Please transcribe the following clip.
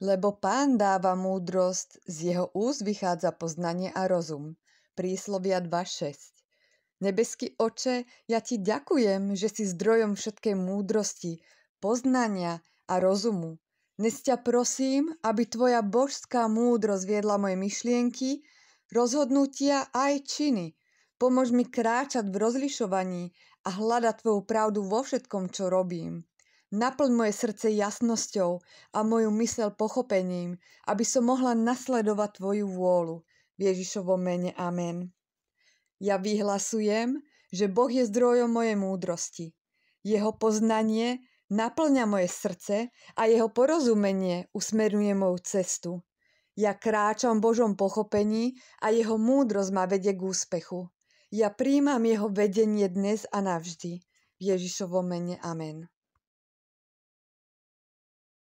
Lebo Pán dáva múdrosť, z jeho úst vychádza poznanie a rozum. Príslovia 2.6. Nebeský Oče, ja ti ďakujem, že si zdrojom všetkej múdrosti, poznania a rozumu. Dnes ťa prosím, aby tvoja božská múdrosť viedla moje myšlienky, rozhodnutia aj činy. Pomôž mi kráčať v rozlišovaní a hľadať tvoju pravdu vo všetkom, čo robím. Naplň moje srdce jasnosťou a moju myseľ pochopením, aby som mohla nasledovať tvoju vôľu. V Ježišovom mene. Amen. Ja vyhlasujem, že Boh je zdrojom mojej múdrosti. Jeho poznanie naplňa moje srdce a jeho porozumenie usmerňuje moju cestu. Ja kráčam v Božom pochopení a jeho múdrosť ma vedie k úspechu. Ja prijímam jeho vedenie dnes a navždy. V Ježišovom mene. Amen.